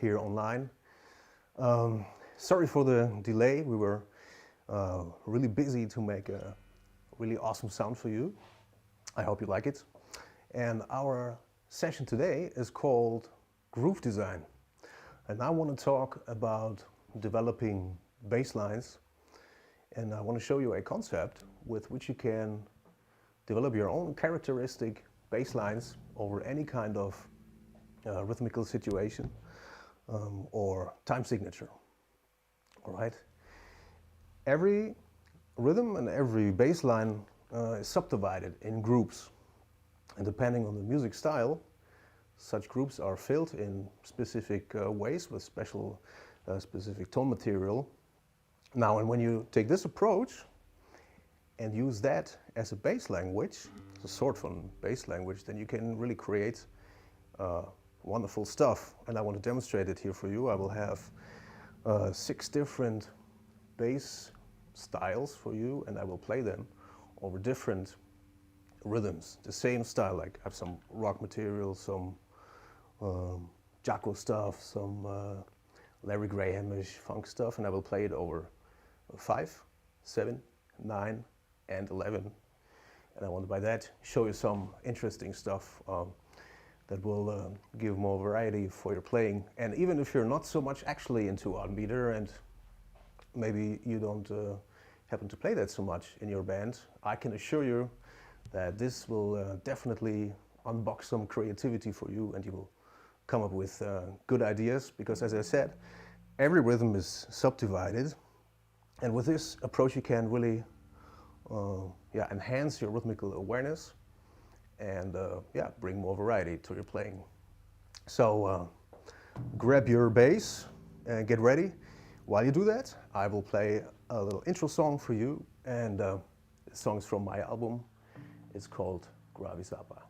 here online. Sorry for the delay. We were really busy to make a really awesome sound for you. I hope you like it. And our session today is called Groove Design. And I want to talk about developing bass lines. And I want to show you a concept with which you can develop your own characteristic bass lines over any kind of rhythmical situation or time signature. All right. Every rhythm and every bass line is subdivided in groups, and depending on the music style, such groups are filled in specific ways with specific tone material. Now, and when you take this approach and use that as a bass language, a sort of bass language, then you can really create wonderful stuff. And I want to demonstrate it here for you. I will have 6 different bass styles for you, and I will play them over different rhythms. The same style, like I have some rock material, some Jaco stuff, some Larry Graham-ish funk stuff, and I will play it over 5, 7, 9, and 11. And I want to, by that, show you some interesting stuff that will give more variety for your playing. And even if you're not so much actually into odd meter, and maybe you don't happen to play that so much in your band, I can assure you that this will definitely unbox some creativity for you, and you will come up with good ideas, because as I said, every rhythm is subdivided, and with this approach you can really enhance your rhythmical awareness and bring more variety to your playing. So grab your bass and get ready. While you do that, I will play a little intro song for you, and the song is from my album. It's called Gravisapa.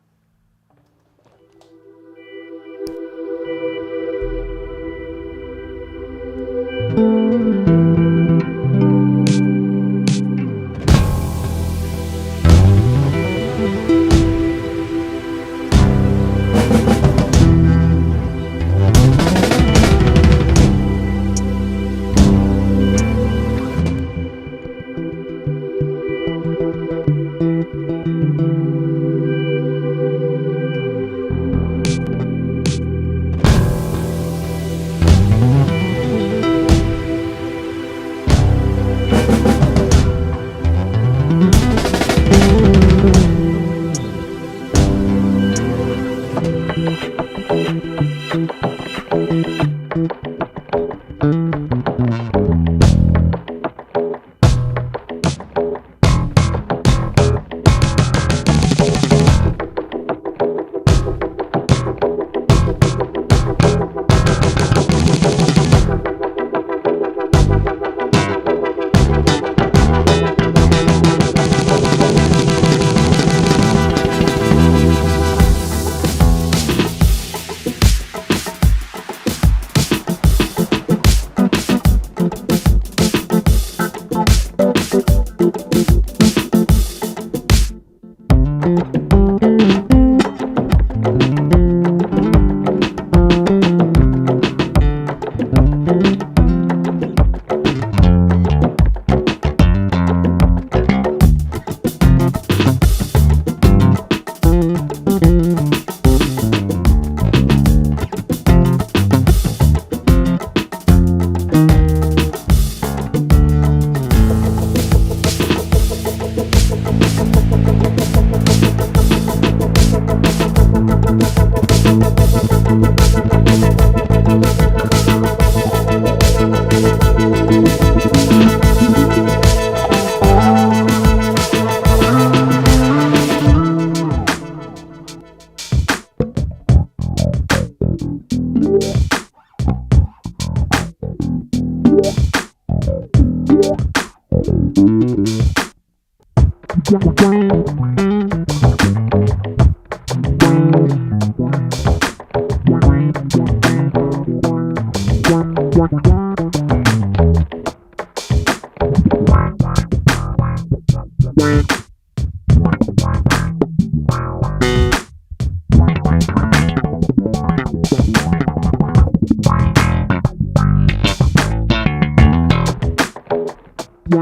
So,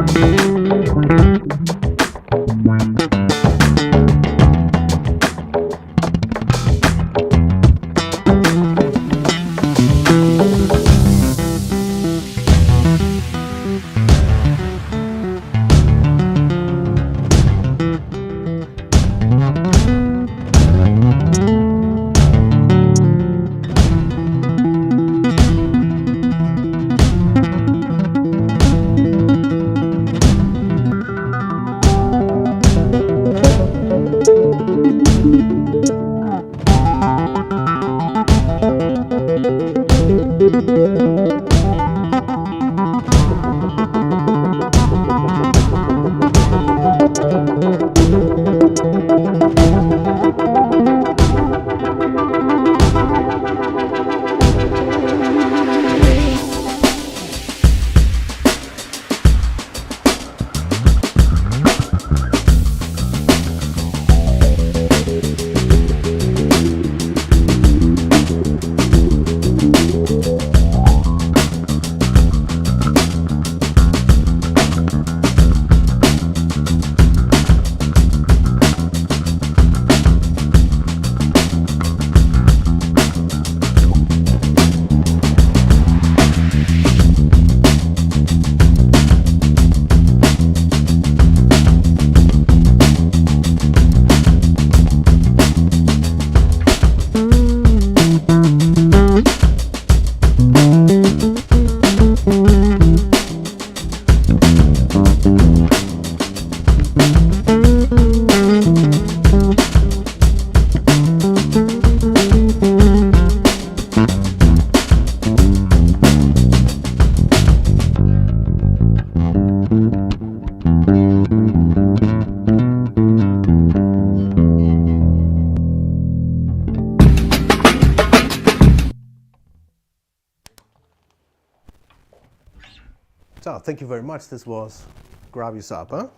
thank you very much. This was Gravi Sapa,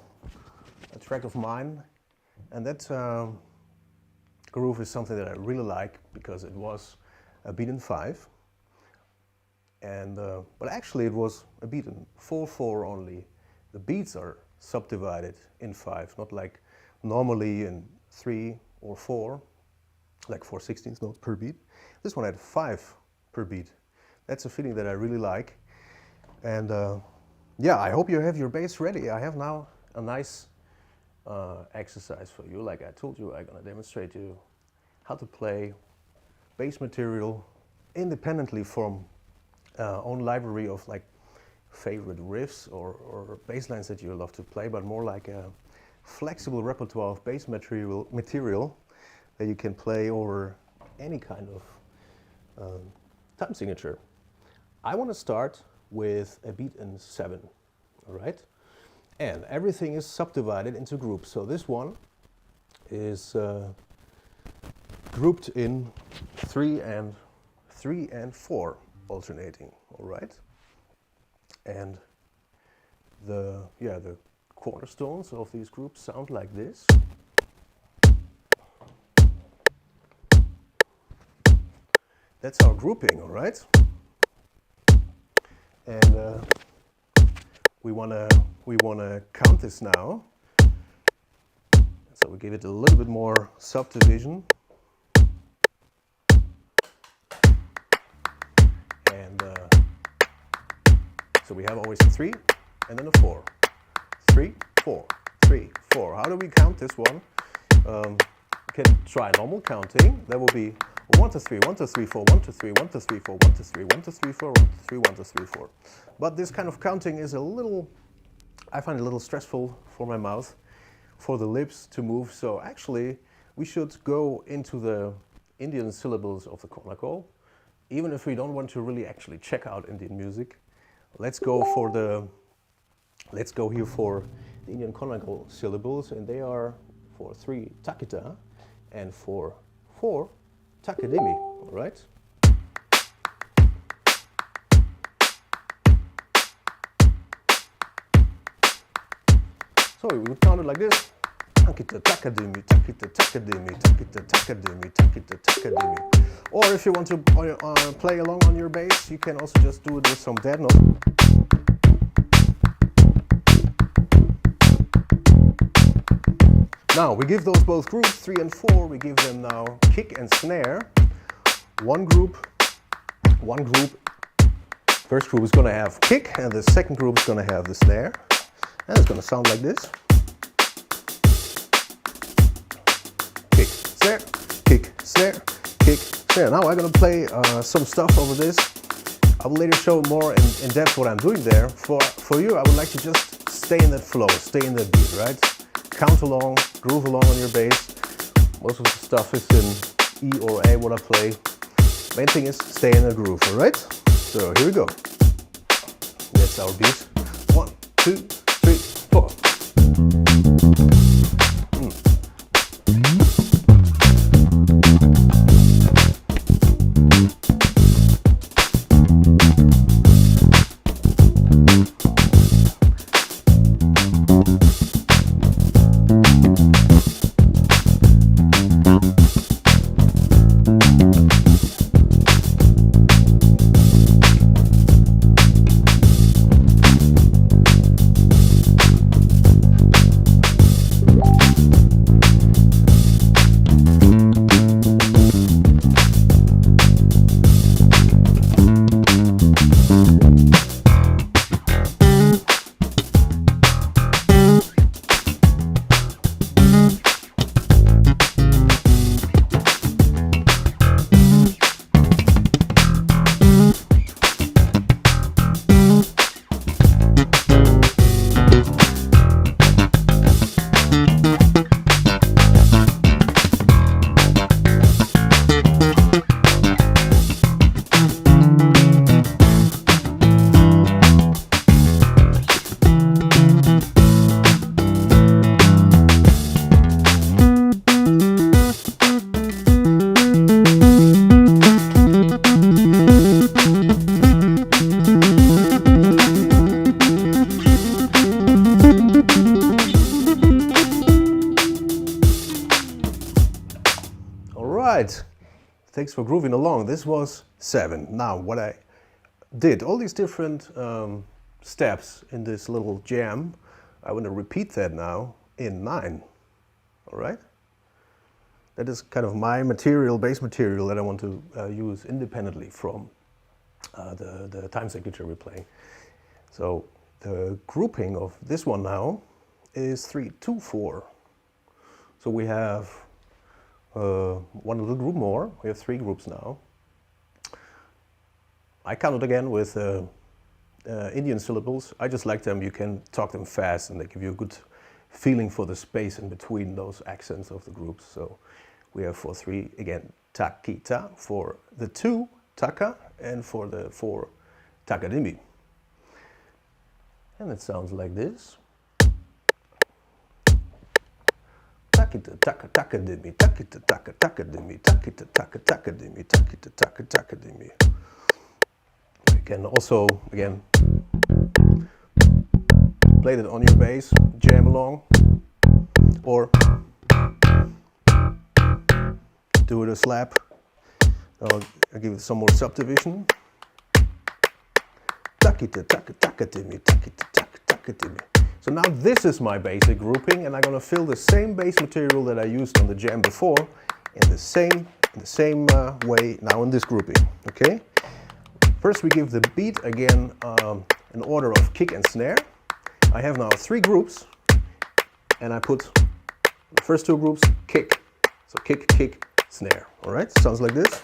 a track of mine. And that groove is something that I really like because it was a beat in 5. And, but actually it was a beat in 4/4 only. The beats are subdivided in 5, not like normally in 3 or 4, like 4/16 notes per beat. This one had 5 per beat. That's a feeling that I really like. And yeah, I hope you have your bass ready. I have now a nice exercise for you. Like I told you, I'm gonna demonstrate you how to play bass material independently from own library of like favorite riffs or bass lines that you love to play, but more like a flexible repertoire of bass material that you can play over any kind of time signature. I want to start with a beat in 7, all right? And everything is subdivided into groups. So this one is grouped in 3 and 4 alternating, all right? And the cornerstones of these groups sound like this. That's our grouping, all right? And we wanna count this now. So we give it a little bit more subdivision. And so we have always a 3 and then a 4. 3, 4, 3, 4. How do we count this one? We can try normal counting. That will be 1 to 3, 1 to 3, 4, 1 to 3, 1 to 3, 4, 1 to 3, 1 to 3, 4, 1 to 3, 1 to 3, 4. But this kind of counting is a little, I find it a little stressful for my mouth, for the lips to move. So actually, we should go into the Indian syllables of the corner call. Even if we don't want to really actually check out Indian music, let's go here for the Indian corner call syllables, and they are for 3 takita and for 4 takadimi, all right? So we would count it like this. Takita takadimi, takita takadimi, takita takadimi, takita takadimi. Or if you want to play along on your bass, you can also just do it with some dead notes. Now we give those both groups, 3 and 4, we give them now kick and snare. One group. First group is going to have kick and the second group is going to have the snare. And it's going to sound like this. Kick, snare, kick, snare, kick, snare. Now I'm going to play some stuff over this. I will later show more in depth what I'm doing there. For you, I would like to just stay in that flow, stay in that beat, right? Count along, groove along on your bass. Most of the stuff is in E or A, what I play. Main thing is stay in the groove, alright? So here we go. That's our beat. 1, 2, 3, 4. Thanks for grooving along. This was 7. Now what I did, all these different steps in this little jam, I want to repeat that now in 9. Alright? That is kind of my material, bass material that I want to use independently from the time signature we're playing. So the grouping of this one now is 3, 2, 4. So we have one little group more. We have 3 groups now. I counted again with Indian syllables. I just like them. You can talk them fast and they give you a good feeling for the space in between those accents of the groups. So we have for 3 again takita, for the 2 taka, and for the 4 takadimi. And it sounds like this. Takita taka takadimi, takita taka takadimi, takita taka takadimi, takita taka takadimi. You can also, again, play it on your bass, jam along, or do it a slap. I'll give it some more subdivision. Takita taka takadimi, takita taka takadimi. So now this is my basic grouping, and I'm going to fill the same bass material that I used on the jam before in the same way now in this grouping. Okay. First we give the beat again in order of kick and snare. I have now 3 groups, and I put the first 2 groups kick. So kick, kick, snare. All right. Sounds like this.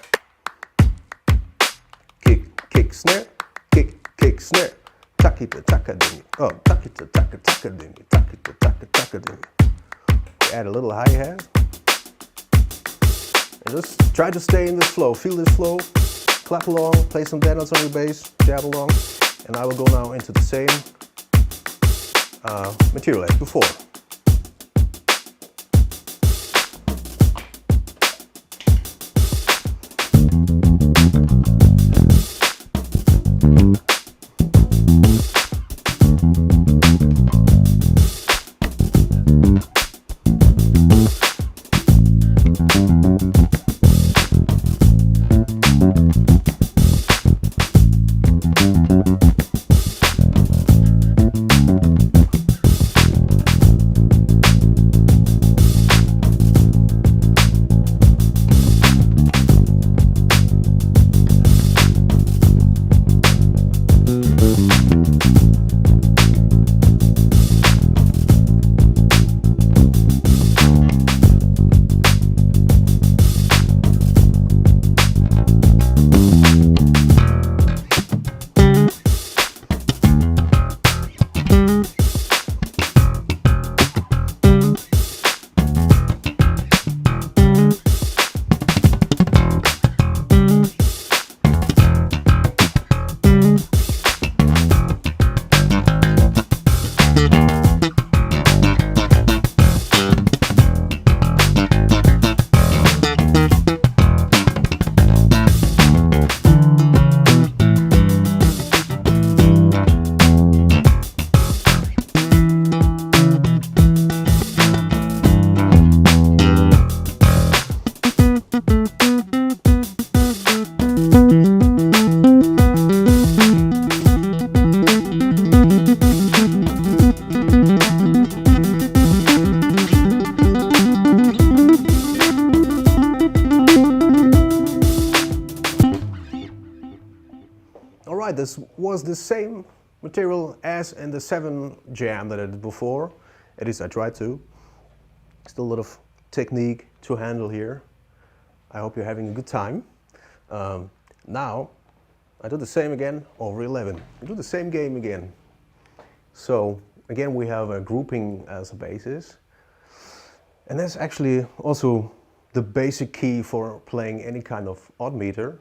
Kick, kick, snare. Kick, kick, snare. Takita takadimi. Oh, takita taka takadimi. Takita taka takadimi. Add a little hi-hat. And just try to stay in this flow. Feel this flow. Clap along. Play some dead notes on your bass. Jab along. And I will go now into the same material as before. Alright, this was the same material as in the 7 jam that I did before. At least I tried to. Still a lot of technique to handle here. I hope you're having a good time. Now, I do the same again over 11. We do the same game again. So, again we have a grouping as a basis. And that's actually also the basic key for playing any kind of odd meter.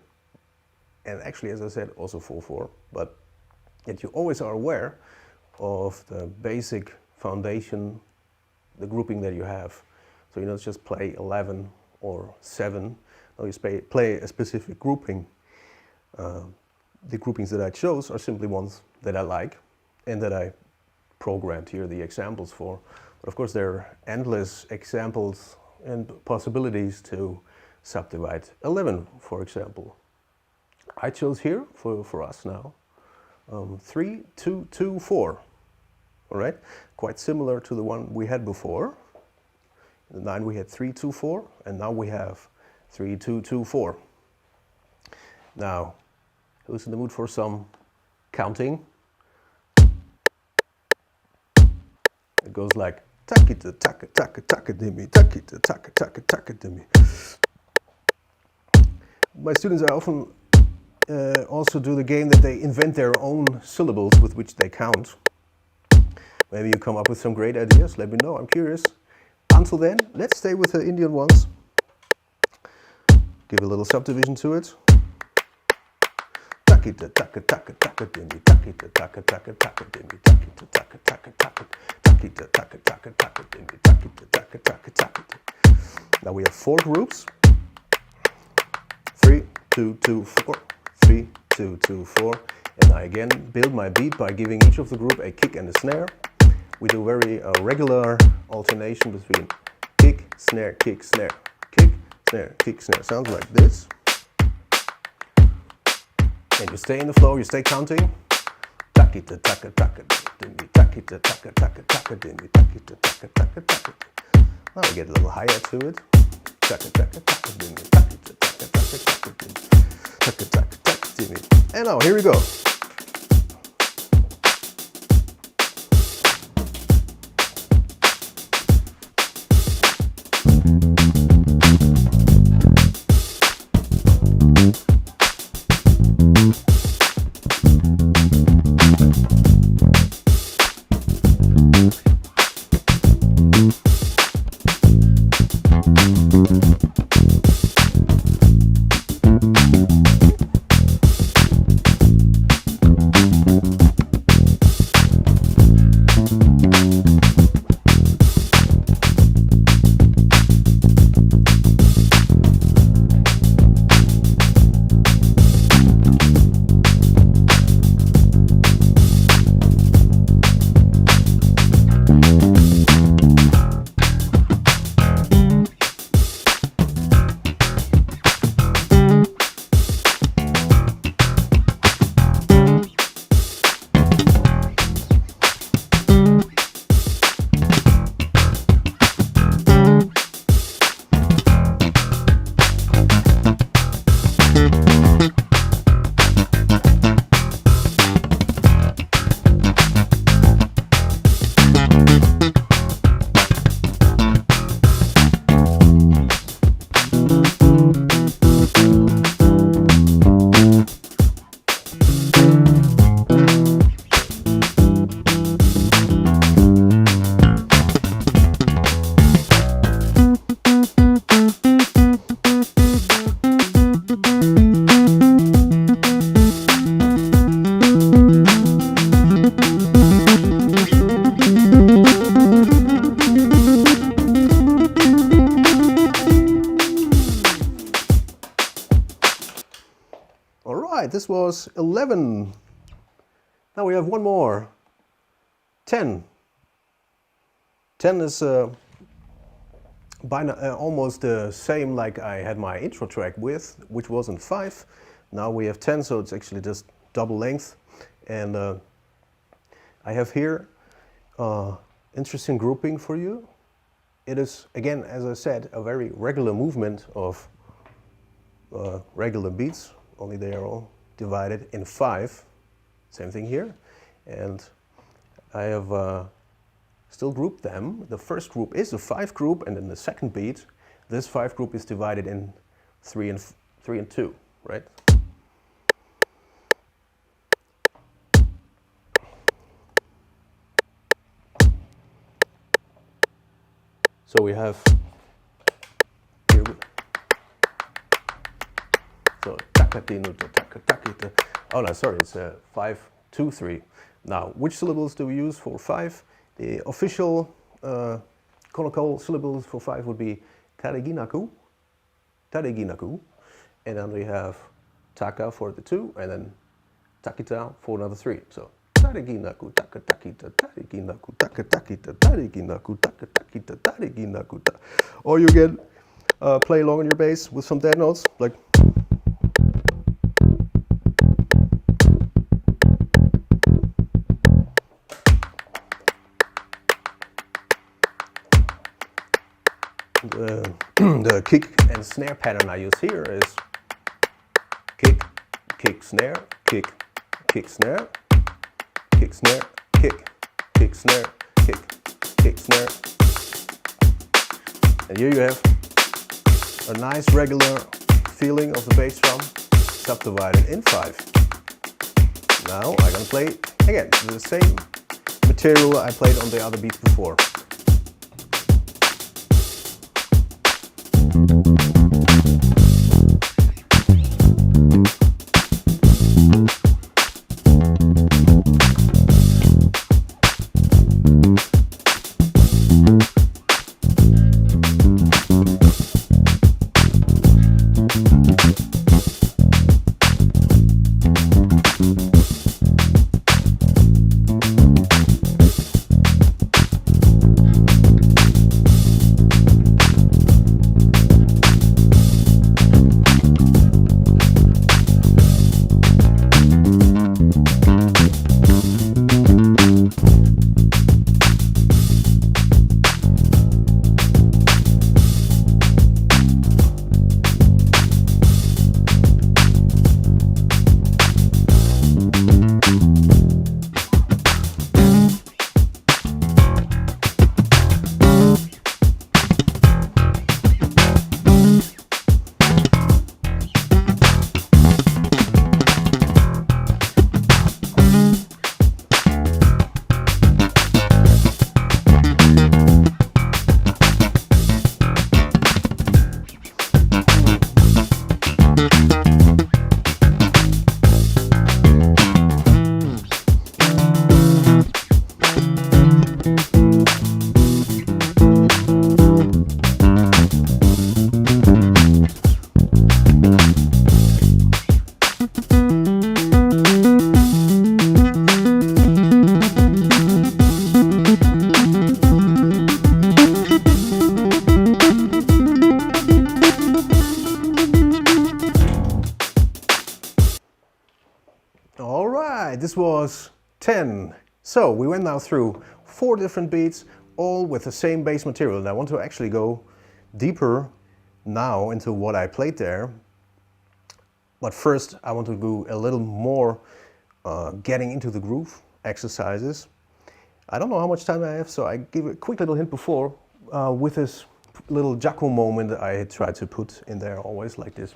And actually, as I said, also 4/4, but yet you always are aware of the basic foundation, the grouping that you have. So you don't just play 11 or 7, no, you play a specific grouping. The groupings that I chose are simply ones that I like and that I programmed here the examples for. But of course there are endless examples and possibilities to subdivide 11, for example. I chose here for us now 3, 2, 2, 4. All right, quite similar to the one we had before. In the 9 we had 3, 2, 4, and now we have 3, 2, 2, 4. Now, who's in the mood for some counting? It goes like takita taka taka taka dimi, takita taka taka taka dimi. My students are often also do the game that they invent their own syllables with which they count. Maybe you come up with some great ideas, let me know, I'm curious. Until then, let's stay with the Indian ones. Give a little subdivision to it. Takita taka taka taka dimi, takita taka taka taka dimi, takita taka taka taka, takita taka taka taka dimi, takita taka taka taka. Now we have 4 groups. 3, 2, 2, 4. 3, 2, 2, 4, and I again build my beat by giving each of the group a kick and a snare. We do very regular alternation between kick, snare, kick, snare, kick, snare, kick, snare. Sounds like this. And you stay in the flow, you stay counting. Takita taka taka dimi, takita taka taka taka dimi, takita taka taka taka. Now we get a little higher to it. Taka taka taka dimi, takita taka taka taka dimi, taka taka taka dimi. And now here we go. Alright, this was 11. Now we have one more. 10. 10 is almost the same like I had my intro track with, which was in 5. Now we have 10, so it's actually just double length. And I have here interesting grouping for you. It is, again, as I said, a very regular movement of regular beats, only they are all divided in 5. Same thing here. And I have still grouped them. The first group is a 5 group, and then the second beat, this 5 group is divided in 3 and 2, right? So we have here, so oh no, sorry, it's 5, 2, 3. Now, which syllables do we use for 5? The official canonical syllables for 5 would be tareginaku, tareginaku, and then we have taka for the 2, and then takita for another 3. So tareginaku, taka takita, tareginaku, taka takita, tareginaku, taka takita, tareginaku. Or you can play along on your bass with some dead notes, like. The kick and snare pattern I use here is kick, kick, snare, kick, kick, snare, kick, snare, kick, kick, snare, kick, kick, snare. And here you have a nice regular feeling of the bass drum subdivided in 5. Now I'm gonna play again the same material I played on the other beats before. This was 10. So we went now through 4 different beats, all with the same bass material. And I want to actually go deeper now into what I played there. But first I want to do a little more getting into the groove exercises. I don't know how much time I have, so I give a quick little hint before with this little Jaco moment I try to put in there, always like this.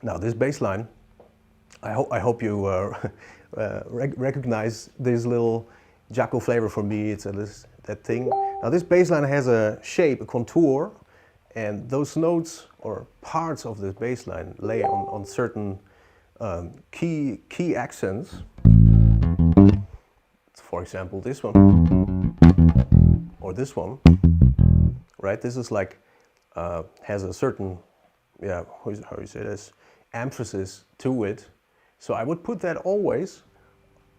Now this bass line, I hope you recognize this little Jaco flavor for me. It's that thing. Now this bass line has a shape, a contour, and those notes or parts of this bass line lay on certain key accents. For example, this one or this one, right? This is like has a certain, yeah, how you say this, emphasis to it. So I would put that always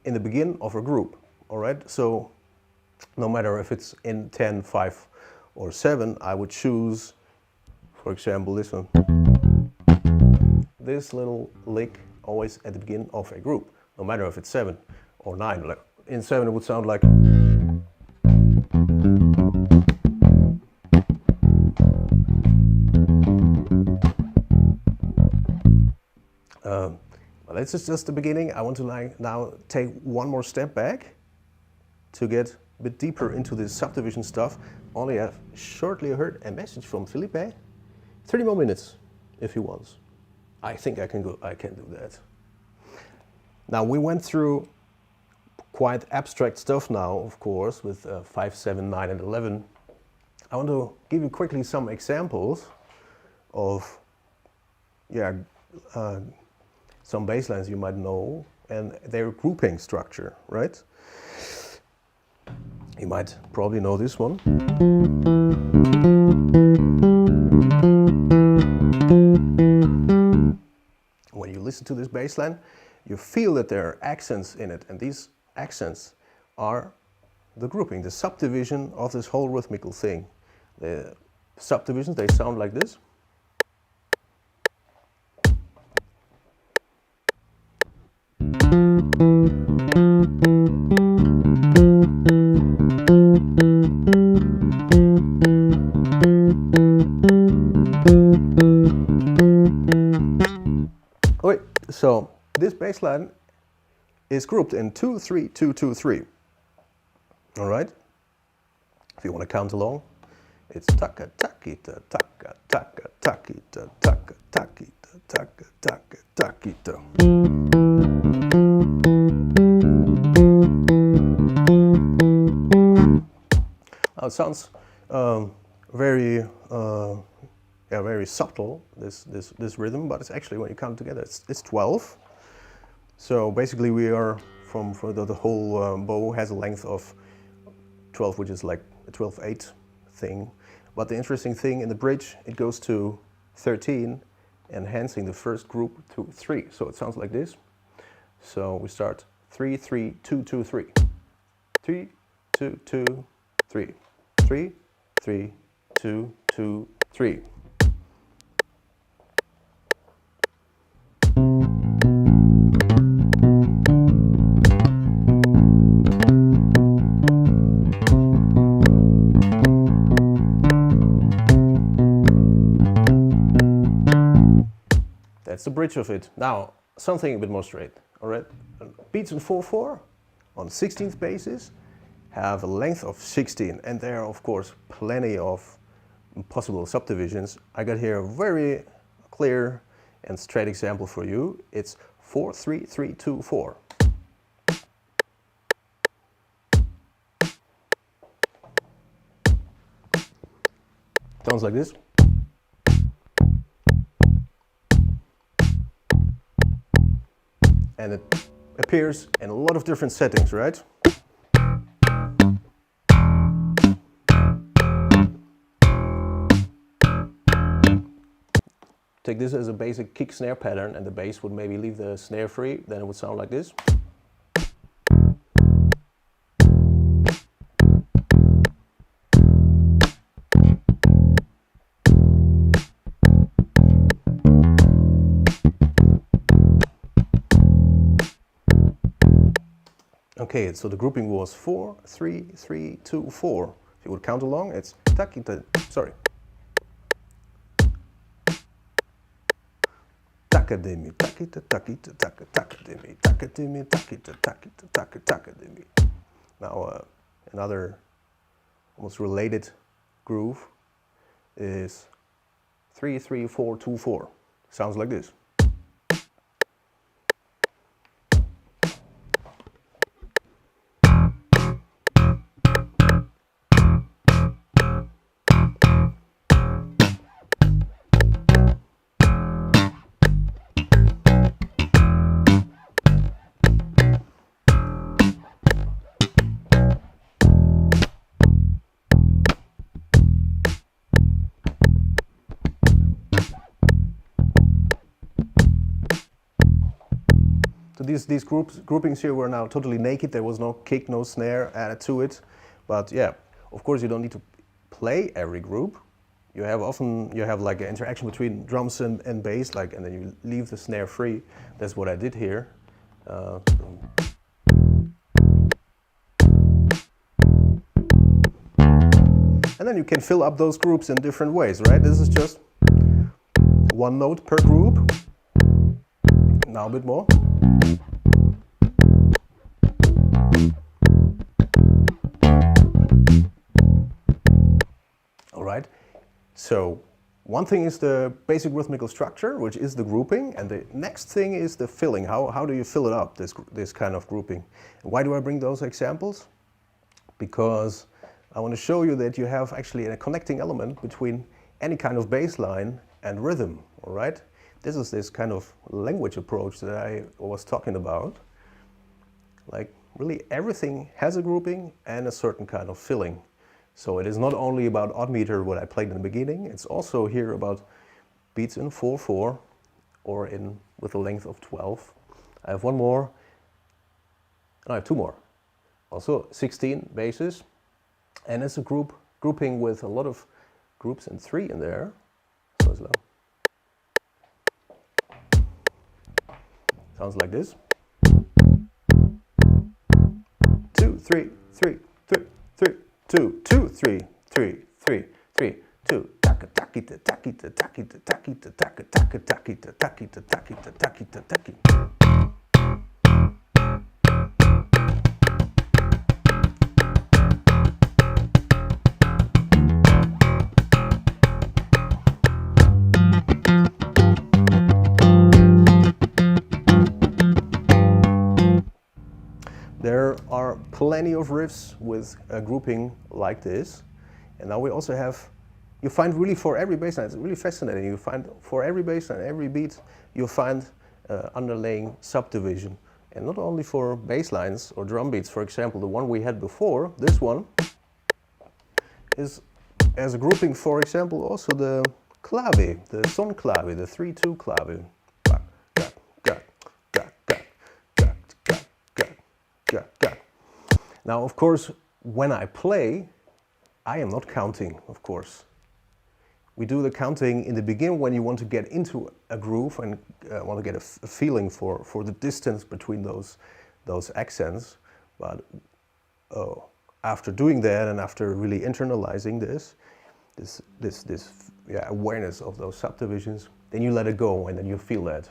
in the beginning of a group. All right. So no matter if it's in 10, 5, or 7, I would choose, for example, this one. This little lick always at the beginning of a group, no matter if it's 7 or 9. Like in 7, it would sound like. this is just the beginning. I want to now take one more step back to get a bit deeper into this subdivision stuff. Only have shortly heard a message from Philipp. 30 more minutes if he wants. I think I can do that. Now we went through quite abstract stuff now, of course, with 5, 7, 9 and 11. I want to give you quickly some examples of some baselines you might know and their grouping structure, right? You might probably know this one. When you listen to this baseline, you feel that there are accents in it, and these accents are the grouping, the subdivision of this whole rhythmical thing. The subdivisions, they sound like this. Okay, so this bass line is grouped in 2, 3, 2, 2, 3. All right? If you want to count along, it's taka takita taka taka takita taka takita taka taka takita. Now it sounds very subtle, this rhythm, but it's actually, when you count together, it's 12. So basically we are for the whole bow has a length of 12, which is like a 12/8 thing. But the interesting thing, in the bridge it goes to 13, enhancing the first group to 3. So it sounds like this. So we start 3, 3, 2, 2, 3. 3, 2, 2, 3. 3, 3, 2, 2, 3. That's the bridge of it. Now, something a bit more straight, all right? Beats in 4/4 on 16th basis have a length of 16, and there are, of course, plenty of possible subdivisions. I got here a very clear and straight example for you. It's 4, 3, 3, 2, 4. Sounds like this. And it appears in a lot of different settings, right? Take this as a basic kick snare pattern, and the bass would maybe leave the snare free, then it would sound like this. Okay, so the grouping was 4, 3, 3, 2, 4. If you would count along, it's takita, sorry. Takademi, takita, takita, taka, takademi, takademi, takita, takita, taka, takademi. Now, another almost related groove is 3, 3, 4, 2, 4. Sounds like this. So these groupings here were now totally naked. There was no kick, no snare added to it. But yeah, of course you don't need to play every group. You have like an interaction between drums and bass, and then you leave the snare free. That's what I did here. And then you can fill up those groups in different ways, right? This is just one note per group. Now a bit more. All right, so one thing is the basic rhythmical structure, which is the grouping, and the next thing is the filling. How do you fill it up, this kind of grouping? And why do I bring those examples? Because I want to show you that you have actually a connecting element between any kind of bass line and rhythm, all right? This is this kind of language approach that I was talking about. Like, really everything has a grouping and a certain kind of filling. So it is not only about odd meter, what I played in the beginning, it's also here about beats in 4/4 or in with a length of 12. I have one more, and I have two more. Also 16 basses, and it's a grouping with a lot of groups and 3 in there. So slow. Sounds like this. 2, 3, 3, 3, 3, 2, 2, 3, 3, 3, 3, 2. Taka taki ta taki ta taki ta taki ta taka taka taki ta taki ta taki ta taki ta taki. There are plenty of riffs with a grouping like this, and now we also have, you find really for every bass line, it's really fascinating, you find for every bass line, every beat, you'll find underlaying subdivision. And not only for bass lines or drum beats, for example, the one we had before, this one, is as a grouping, for example, also the clave, the son clave, the 3/2 clave. Now, of course, when I play, I am not counting, of course. We do the counting in the beginning when you want to get into a groove and want to get a feeling for the distance between those accents. But after doing that and after really internalizing this awareness of those subdivisions, then you let it go and then you feel that.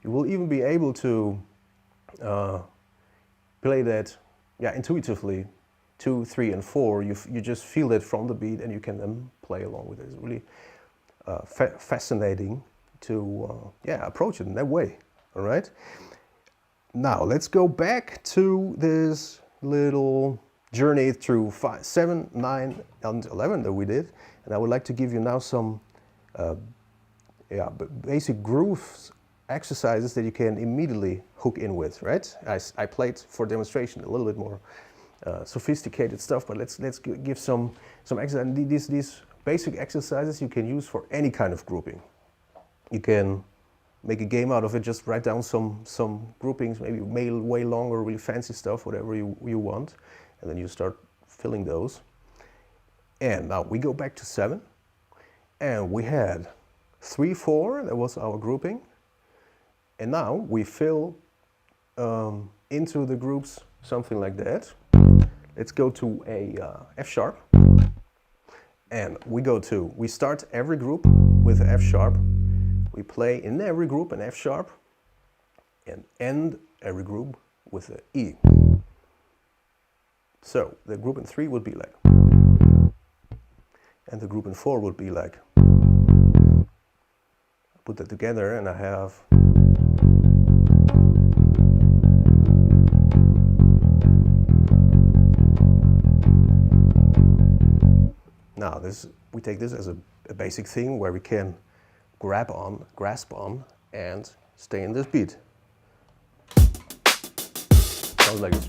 You will even be able to play that intuitively, 2, 3, and 4. You just feel it from the beat, and you can then play along with it. It's really fascinating to approach it in that way. All right. Now let's go back to this little journey through 5, 7, 9, and 11 that we did, and I would like to give you now some basic grooves exercises that you can immediately hook in with, right? I played for demonstration a little bit more sophisticated stuff, but let's give some exercises. These basic exercises you can use for any kind of grouping. You can make a game out of it, just write down some groupings, maybe way longer, really fancy stuff, whatever you want, and then you start filling those. And now we go back to 7, and we had 3, 4, that was our grouping. And now we fill into the groups something like that. Let's go to a F sharp, and we start every group with F sharp. We play in every group an F sharp, and end every group with an E. So the group in 3 would be like, and the group in 4 would be like. Put that together, and I have. Now we take this as a basic thing where we can grasp on, and stay in this beat. Sounds like this.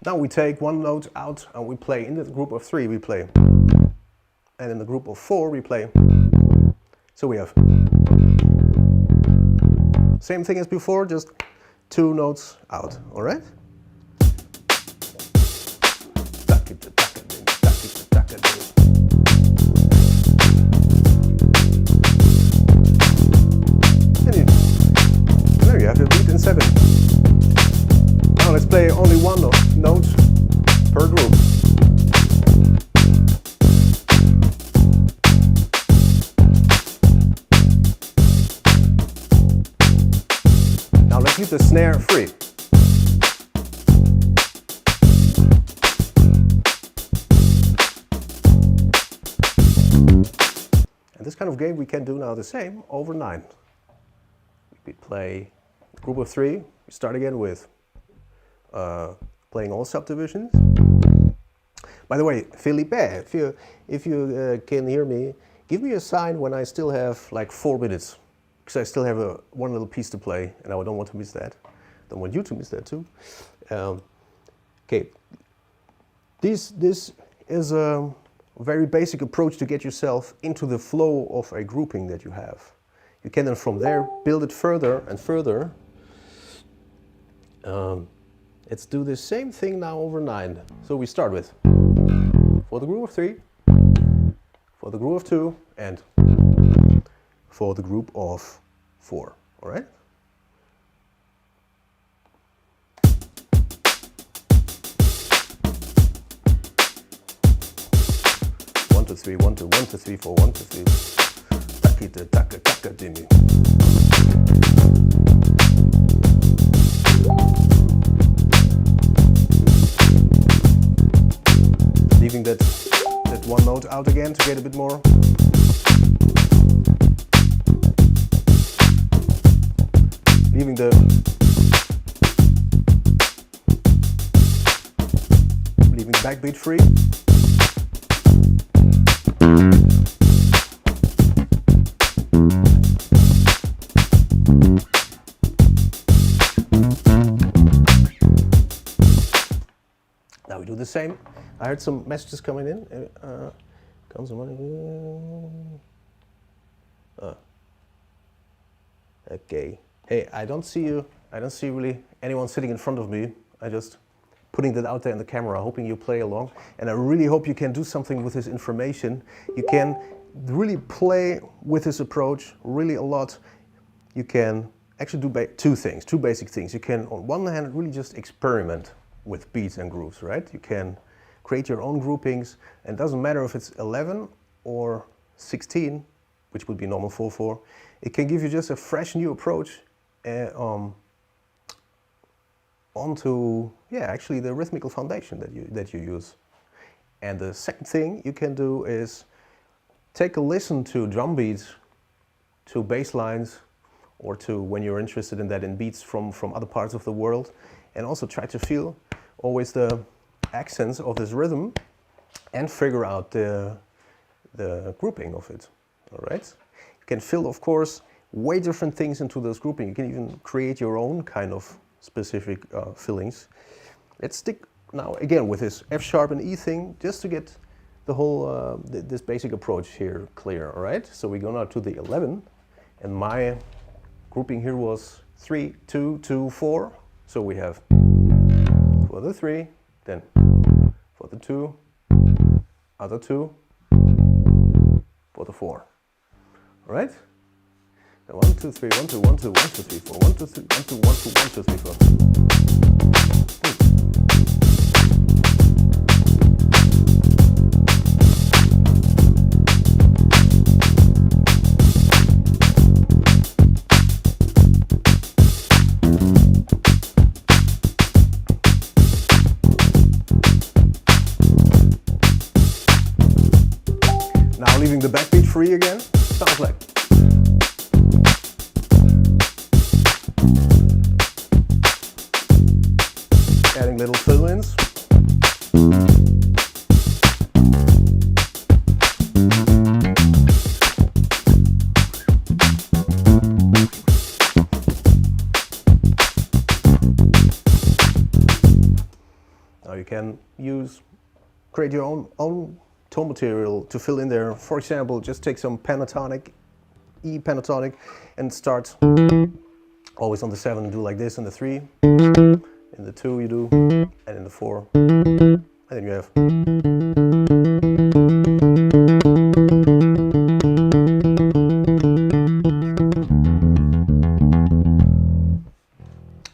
Now we take one note out and we play in the group of 3, we play. And in the group of 4, we play. So we have same thing as before, just 2 notes out, all right? And there you have the beat in 7. keep the snare free. And this kind of game we can do now the same over 9. We play a group of 3. We start again with playing all subdivisions. By the way, Philipp, if you can hear me, give me a sign when I still have like 4 minutes, because I still have one little piece to play, and I don't want to miss that. Don't want you to miss that too. Okay, this is a very basic approach to get yourself into the flow of a grouping that you have. You can then from there build it further and further. Let's do the same thing now over 9. So we start with, for the group of 3, for the group of 2, and for the group of 4. All right? One, two, three, 1, 2, 1, 2, 3, 4, 1, 2, 3. Takita, taka, taka, dimi. Leaving that one note out again to get a bit more. Leaving the backbeat free. Now we do the same. I heard some messages coming in. Okay. Hey, I don't see you. I don't see really anyone sitting in front of me. I just putting that out there in the camera, hoping you play along. And I really hope you can do something with this information. You can really play with this approach really a lot. You can actually do two basic things. You can, on one hand, really just experiment with beats and grooves, right? You can create your own groupings, and it doesn't matter if it's 11 or 16, which would be normal 4/4. It can give you just a fresh new approach onto, actually the rhythmical foundation that you use. And the second thing you can do is take a listen to drum beats, to bass lines, or to, when you're interested in that, in beats from other parts of the world, and also try to feel always the accents of this rhythm and figure out the grouping of it. All right? You can fill, of course, way different things into this grouping. You can even create your own kind of specific fillings. Let's stick now again with this F sharp and E thing, just to get the whole this basic approach here clear. All right? So we go now to the 11, and my grouping here was 3, 2, 2, 4. So we have for the 3, then for the 2, other 2, for the 4. All right? 1, 2, 3, 1, 2, 1, 2, 1, 2, 3, 4, 1, 2, 3, 1, 2, 1, 2, 1, 2, 3, 4. Now leaving the backbeat free again, sounds like. Adding little fill-ins. Now you can create your own tone material to fill in there. For example, just take some pentatonic, E pentatonic, and start always on the 7 and do like this, in the 3, in the 2 you do, and in the 4, and then you have.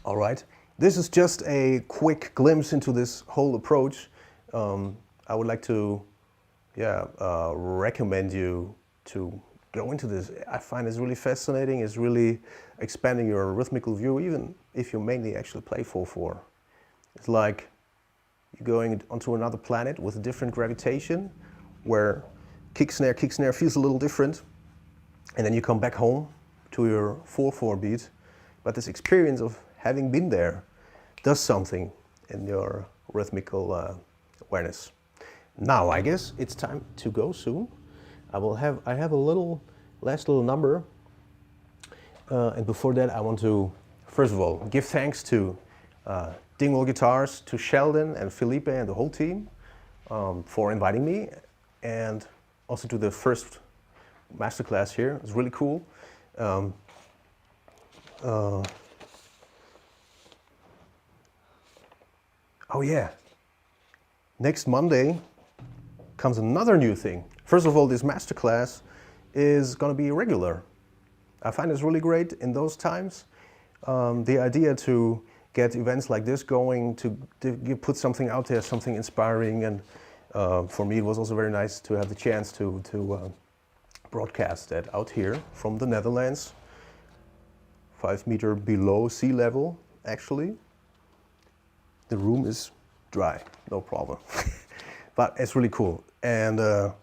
All right, this is just a quick glimpse into this whole approach. I would like to recommend you to go into this. I find it's really fascinating. It's really expanding your rhythmical view, even if you mainly actually play 4/4. It's like you're going onto another planet with a different gravitation, where kick snare feels a little different, and then you come back home to your 4/4 beat. But this experience of having been there does something in your rhythmical awareness. Now, I guess it's time to go soon. I have a last little number, and before that, I want to first of all give thanks to Dingwall Guitars, to Sheldon and Philipp and the whole team for inviting me, and also to the first masterclass here. It's really cool. Oh yeah, next Monday comes another new thing. First of all, this masterclass is going to be regular. I find it's really great in those times. The idea to get events like this going, to put something out there, something inspiring, and for me it was also very nice to have the chance to broadcast that out here from the Netherlands, 5 meters below sea level actually. The room is dry, no problem. But it's really cool. And the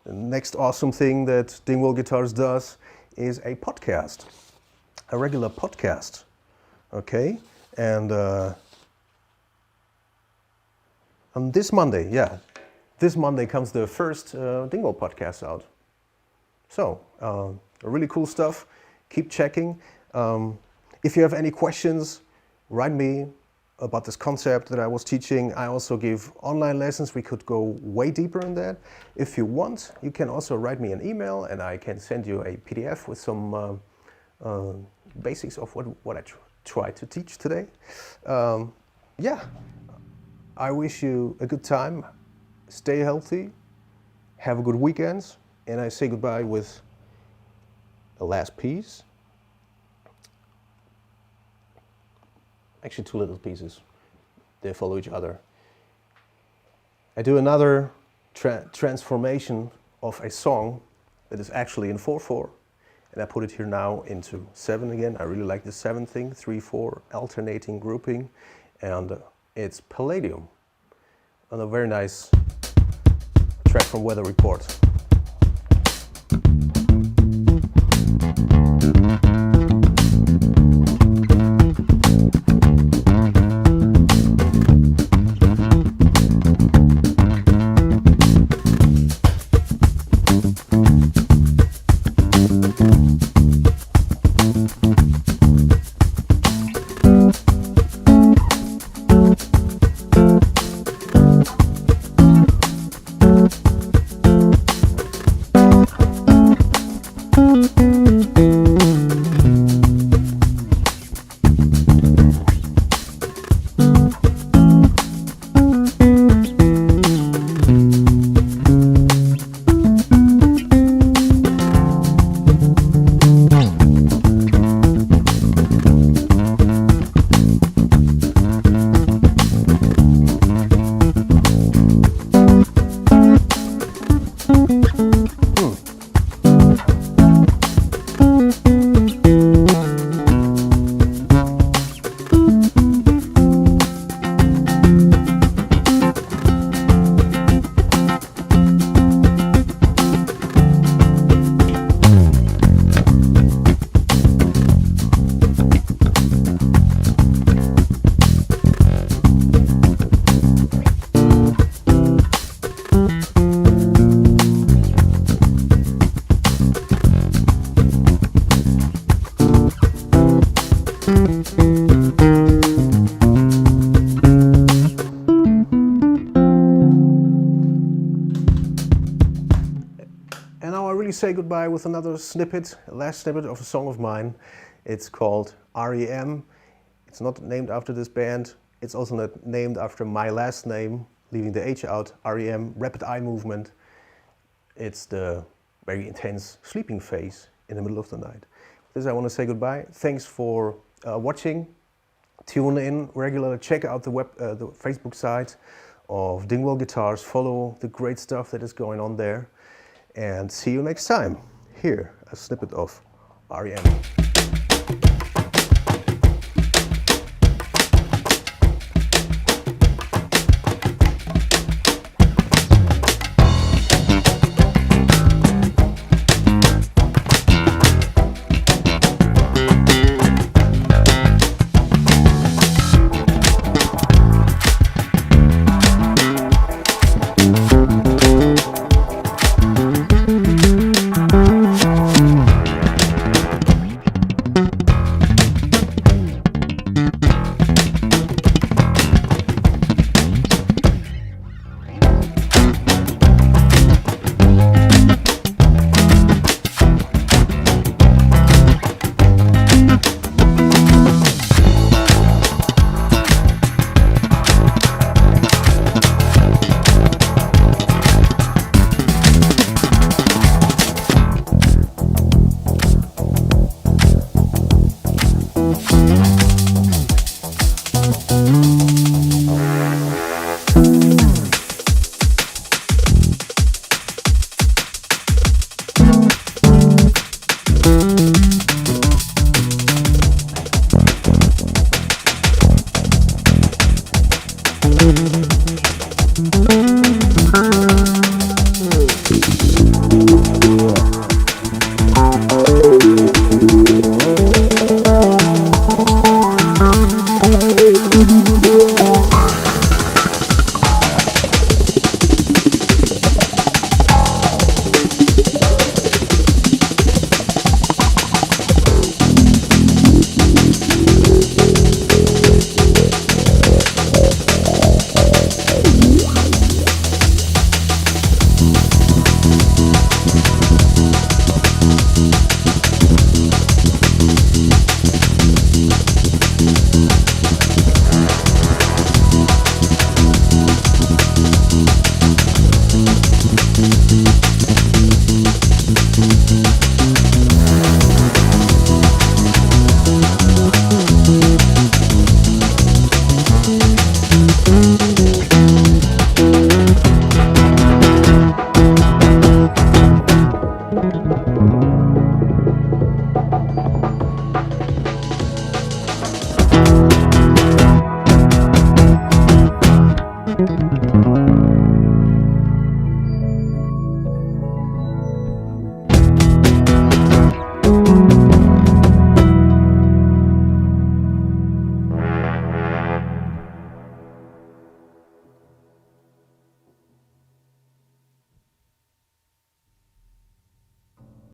next awesome thing that Dingwall Guitars does is a podcast, a regular podcast. Okay, and on this Monday, this Monday comes the first Dingwall podcast out. So, really cool stuff. Keep checking. If you have any questions, write me about this concept that I was teaching. I also give online lessons. We could go way deeper in that. If you want, you can also write me an email and I can send you a PDF with some basics of what I tried to teach today. I wish you a good time. Stay healthy. Have a good weekend. And I say goodbye with the last piece. Actually, 2 little pieces. They follow each other. I do another transformation of a song that is actually in 4/4, and I put it here now into 7 again. I really like the 7 thing, 3/4 alternating grouping, and it's Palladium, and a very nice track from Weather Report. Say goodbye with another snippet, last snippet of a song of mine. It's called REM. It's not named after this band. It's also not named after my last name, leaving the H out. REM, rapid eye movement. It's the very intense sleeping phase in the middle of the night. With this I want to say goodbye. Thanks for watching. Tune in regularly. Check out the Facebook site of Dingwall Guitars. Follow the great stuff that is going on there. And see you next time hear a snippet of REM.